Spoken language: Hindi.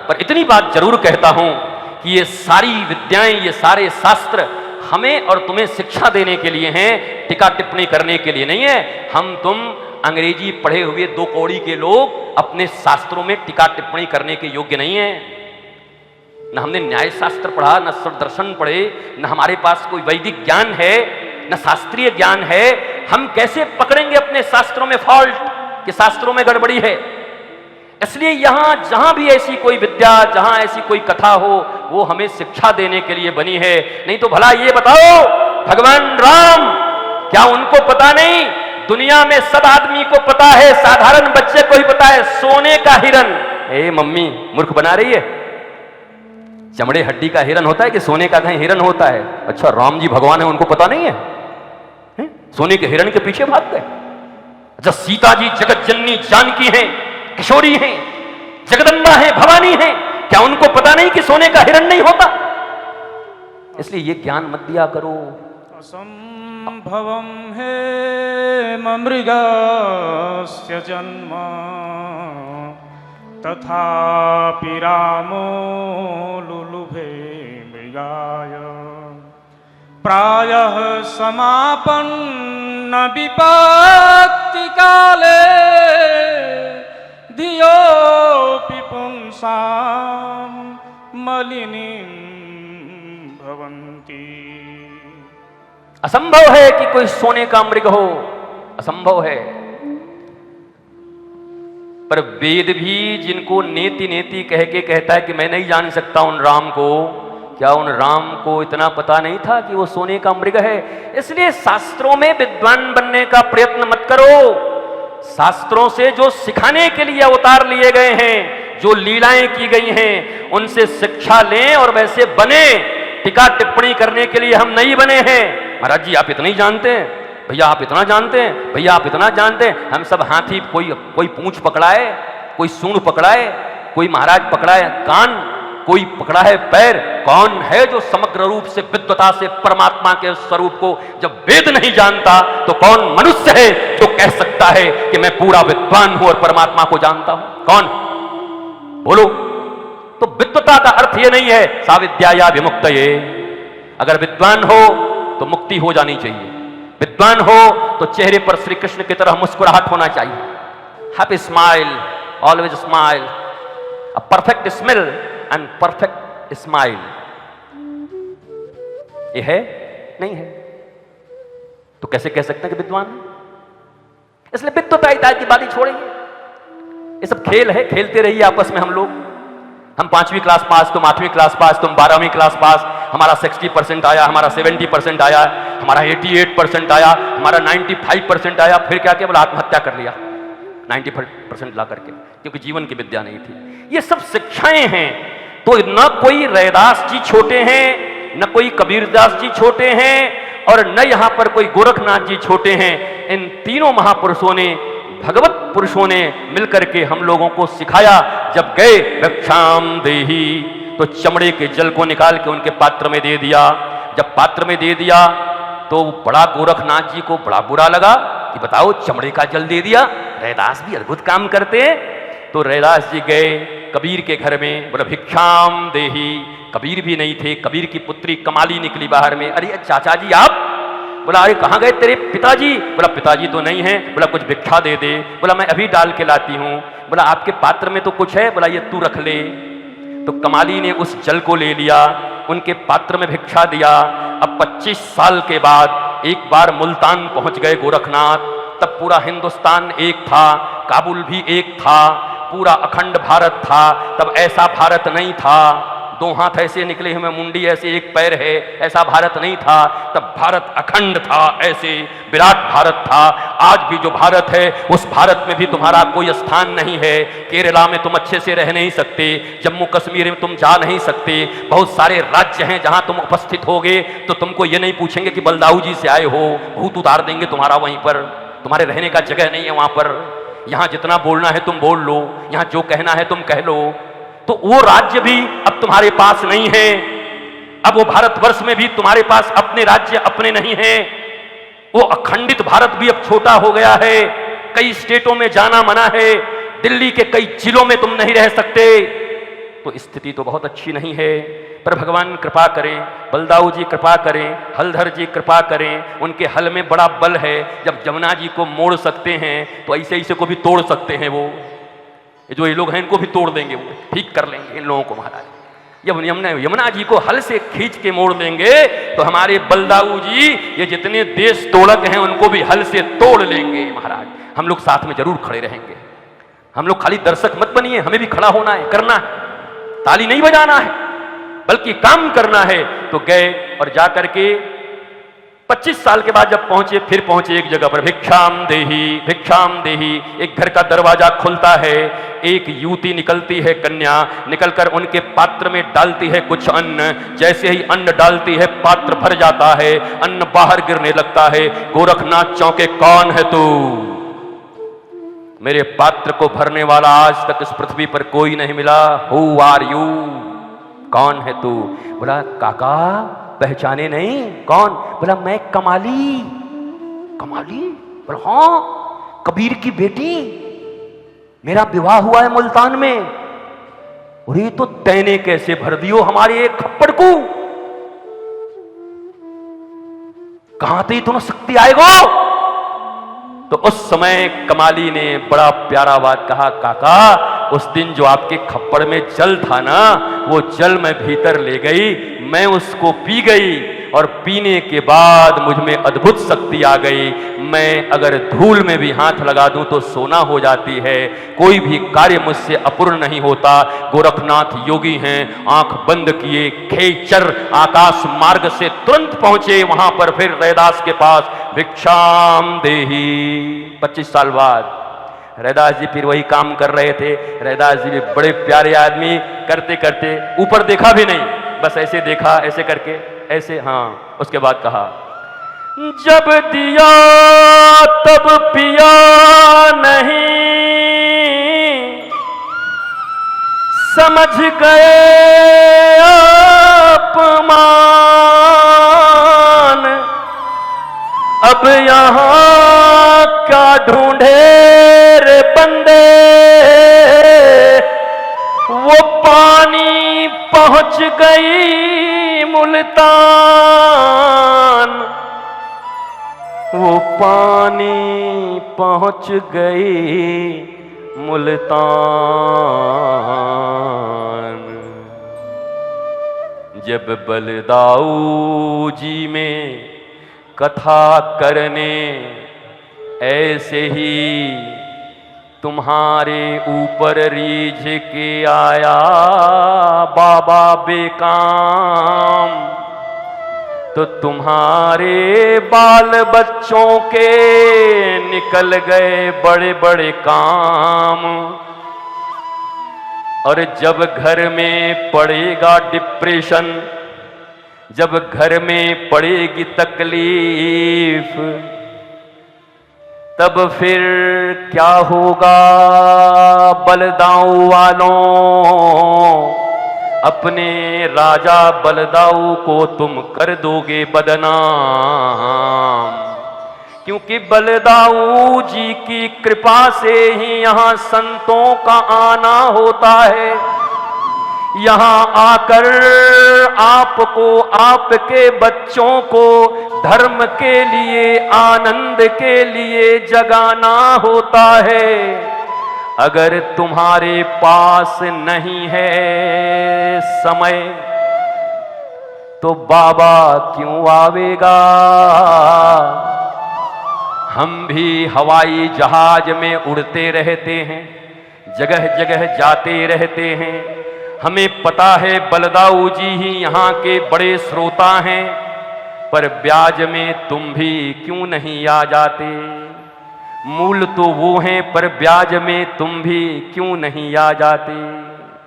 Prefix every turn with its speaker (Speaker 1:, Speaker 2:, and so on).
Speaker 1: पर इतनी बात जरूर कहता हूं कि ये सारी विद्याएं, ये सारे शास्त्र हमें और तुम्हें शिक्षा देने के लिए हैं, टीका टिप्पणी करने के लिए नहीं है। हम तुम अंग्रेजी पढ़े हुए 2 कौड़ी के लोग अपने शास्त्रों में टीका टिप्पणी करने के योग्य नहीं है। न हमने न्याय शास्त्र पढ़ा, न दर्शन पढ़े, न हमारे पास कोई वैदिक ज्ञान है, न शास्त्रीय ज्ञान है। हम कैसे पकड़ेंगे अपने शास्त्रों में फॉल्ट कि शास्त्रों में गड़बड़ी है? इसलिए यहां जहां भी ऐसी कोई विद्या, जहां ऐसी कोई कथा हो, वो हमें शिक्षा देने के लिए बनी है। नहीं तो भला ये बताओ, भगवान राम, क्या उनको पता नहीं? दुनिया में सब आदमी को पता है, साधारण बच्चे को ही पता है, सोने का हिरन। ए मम्मी, मूर्ख बना रही है? चमड़े हड्डी का हिरन होता है कि सोने का कहीं हिरन होता है? अच्छा, राम जी भगवान है, उनको पता नहीं है? सोने के हिरन के पीछे भाग गए। अच्छा, सीता जी जगत जननी जानकी हैं, किशोरी हैं, जगदम्बा हैं, भवानी हैं, क्या उनको पता नहीं कि सोने का हिरन नहीं होता? इसलिए ये ज्ञान मत दिया करो।
Speaker 2: असंभवं हे मृगस्य जन्म तथापि रामो लुलुभे मृगाय प्रायः समापन्न विपत्ति काले धियोऽपि पुंसां मलिनीं भवन्ति।
Speaker 1: असंभव है कि कोई सोने का मृग हो, असंभव है। पर वेद भी जिनको नेति नेति कह के कहता है कि मैं नहीं जान सकता उन राम को, क्या उन राम को इतना पता नहीं था कि वो सोने का मृग है? इसलिए शास्त्रों में विद्वान बनने का प्रयत्न मत करो। शास्त्रों से जो सिखाने के लिए अवतार लिए गए हैं, जो लीलाएं की गई हैं, उनसे शिक्षा लें और वैसे बने। टीका टिप्पणी करने के लिए हम नहीं बने हैं। महाराज जी आप इतना ही जानते हैं, भैया आप इतना जानते हैं, भैया आप इतना जानते हैं। हम सब हाथी, कोई पूंछ पकड़ाए, कोई सूंड पकड़ाए, कोई महाराज पकड़ाए कान, कोई पकड़ा है पैर। कौन है जो समग्र रूप से विद्वता से परमात्मा के स्वरूप को जब वेद नहीं जानता, तो कौन मनुष्य है जो कह सकता है कि मैं पूरा विद्वान हूं और परमात्मा को जानता हूं? कौन? बोलो। तो विद्वता का अर्थ यह नहीं है साविद्याया विमुक्तये। अगर विद्वान हो तो मुक्ति हो जानी चाहिए, विद्वान हो तो चेहरे पर श्री कृष्ण की तरह मुस्कुराहट होना चाहिए। Happy smile, always smile, a perfect smell and perfect smile. ये है? नहीं है। तो कैसे कह सकते हैं कि विद्वान है? इसलिए विद्वता इत्यादि की बात ही छोड़ेंगे। ये सब खेल है, खेलते रहिए आपस में हम लोग। हम 5वीं क्लास पास, तुम 8वीं क्लास पास, तुम 12वीं क्लास पास, हमारा 60% आया, हमारा 70% आया, हमारा 88% आया, हमारा 95% आया। फिर क्या किया? बोला आत्महत्या कर लिया 95% ला करके, क्योंकि जीवन की विद्या नहीं थी। ये सब शिक्षाएं हैं। तो न कोई रैदास जी छोटे हैं, न कोई कबीरदास जी छोटे हैं, और न यहां पर कोई गोरखनाथ जी छोटे हैं। इन तीनों महापुरुषों ने, भगवत पुरुषों ने मिलकर के हम लोगों को सिखाया। जब गए भिक्षाम देहि, तो चमड़े के जल को निकाल के उनके पात्र में दे दिया। जब पात्र में दे दिया तो बड़ा गोरखनाथ जी को बड़ा बुरा लगा कि बताओ चमड़े का जल दे दिया, रैदास भी अद्भुत काम करते हैं। तो रैदास जी गए कबीर के घर में, बोला भिक्षाम देहि। कबीर भी नहीं थे, कबीर की पुत्री कमाली निकली बाहर में। अरे चाचा जी आप? बोला अरे कहाँ गए तेरे पिताजी? बोला पिताजी तो नहीं है। बोला कुछ भिक्षा दे दे। बोला मैं अभी डाल के लाती हूँ। बोला आपके पात्र में तो कुछ है। बोला ये तू रख ले। तो कमाली ने उस जल को ले लिया, उनके पात्र में भिक्षा दिया। अब 25 साल के बाद एक बार मुल्तान पहुंच गए गोरखनाथ। तब पूरा हिंदुस्तान एक था, काबुल भी एक था, पूरा अखंड भारत था। तब ऐसा भारत नहीं था, 2 हाथ ऐसे निकले हुए, मुंडी ऐसे, एक पैर है, ऐसा भारत नहीं था। तब भारत अखंड था, ऐसे विराट भारत था। आज भी जो भारत है, उस भारत में भी तुम्हारा कोई स्थान नहीं है। केरला में तुम अच्छे से रह नहीं सकते, जम्मू कश्मीर में तुम जा नहीं सकते। बहुत सारे राज्य हैं जहां तुम उपस्थित होगे तो तुमको ये नहीं पूछेंगे कि बलदाऊ जी से आए हो, भूत उतार देंगे तुम्हारा वहीं पर। तुम्हारे रहने का जगह नहीं है वहां पर। यहां जितना बोलना है तुम बोल लो, यहां जो कहना है तुम कह लो। तो वो राज्य भी अब तुम्हारे पास नहीं है। अब वो भारतवर्ष में भी तुम्हारे पास अपने राज्य अपने नहीं हैं। वो अखंडित भारत भी अब छोटा हो गया है। कई स्टेटों में जाना मना है, दिल्ली के कई जिलों में तुम नहीं रह सकते। तो स्थिति तो बहुत अच्छी नहीं है। पर भगवान कृपा करें, बलदाऊ जी कृपा करें, हलधर जी कृपा करें, उनके हल में बड़ा बल है। जब जमुना जी को मोड़ सकते हैं तो ऐसे ऐसे को भी तोड़ सकते हैं। वो जो ये लोग हैं इनको भी तोड़ देंगे, वो ठीक कर लेंगे इन लोगों को महाराज। जब यमुना जी को हल से खींच के मोड़ देंगे तो हमारे बलदाऊ जी ये जितने देश तोड़क हैं उनको भी हल से तोड़ लेंगे महाराज। हम लोग साथ में जरूर खड़े रहेंगे। हम लोग खाली दर्शक मत बनिए, हमें भी खड़ा होना है, करना है, ताली नहीं बजाना है बल्कि काम करना है। तो गए और जाकर के 25 साल के बाद जब पहुंचे, फिर पहुंचे एक जगह पर, भिक्षाम देही भिक्षाम देही। एक घर का दरवाजा खुलता है, एक युवती निकलती है, कन्या निकलकर उनके पात्र में डालती है कुछ अन्न। जैसे ही अन्न डालती है पात्र भर जाता है, अन्न बाहर गिरने लगता है। गोरखनाथ चौंके, कौन है तू? मेरे पात्र को भरने वाला आज तक इस पृथ्वी पर कोई नहीं मिला। Who are you? कौन है तू? बोला काका पहचाने नहीं? कौन? बोला मैं कमाली। कमाली? बोला हाँ, कबीर की बेटी, मेरा विवाह हुआ है मुल्तान में। और ये तो तैने कैसे भर दियो हमारे एक खप्पड़ को? कहां थे तुम्हें शक्ति आएगो? तो उस समय कमाली ने बड़ा प्यारा बात कहा, काका उस दिन जो आपके खप्पड़ में जल था ना, वो जल मैं भीतर ले गई, मैं उसको पी गई और पीने के बाद मुझ में अद्भुत शक्ति आ गई। मैं अगर धूल में भी हाथ लगा दूं तो सोना हो जाती है, कोई भी कार्य मुझसे अपूर्ण नहीं होता। गोरखनाथ योगी हैं, आंख बंद किए, खेचर आकाश मार्ग से तुरंत पहुंचे वहां पर फिर रैदास के पास, भिक्षाम देही। 25 साल बाद रैदास जी फिर वही काम कर रहे थे। रैदास जी भी बड़े प्यारे आदमी, करते करते ऊपर देखा भी नहीं, बस ऐसे देखा, ऐसे करके ऐसे, हाँ। उसके बाद कहा, जब दिया तब पिया नहीं, समझ गए अपमान, अब यहां क्या ढूंढे रे बंदे, वो पानी पहुंच गई मुल्तान, वो पानी पहुंच गई मुल्तान। जब बलदाऊ जी में कथा करने ऐसे ही तुम्हारे ऊपर रीझ के आया बाबा बेकाम, तो तुम्हारे बाल बच्चों के निकल गए बड़े बड़े काम। और जब घर में पड़ेगा डिप्रेशन, जब घर में पड़ेगी तकलीफ, तब फिर क्या होगा बलदाऊ वालों? अपने राजा बलदाऊ को तुम कर दोगे बदनाम, क्योंकि बलदाऊ जी की कृपा से ही यहाँ संतों का आना होता है। यहाँ आकर आपको, आपके बच्चों को धर्म के लिए, आनंद के लिए जगाना होता है। अगर तुम्हारे पास नहीं है समय तो बाबा क्यों आवेगा? हम भी हवाई जहाज में उड़ते रहते हैं, जगह जगह जाते रहते हैं। हमें पता है बलदाऊ जी ही यहाँ के बड़े श्रोता हैं, पर ब्याज में तुम भी क्यों नहीं आ जाते? मूल तो वो हैं, पर ब्याज में तुम भी क्यों नहीं आ जाते?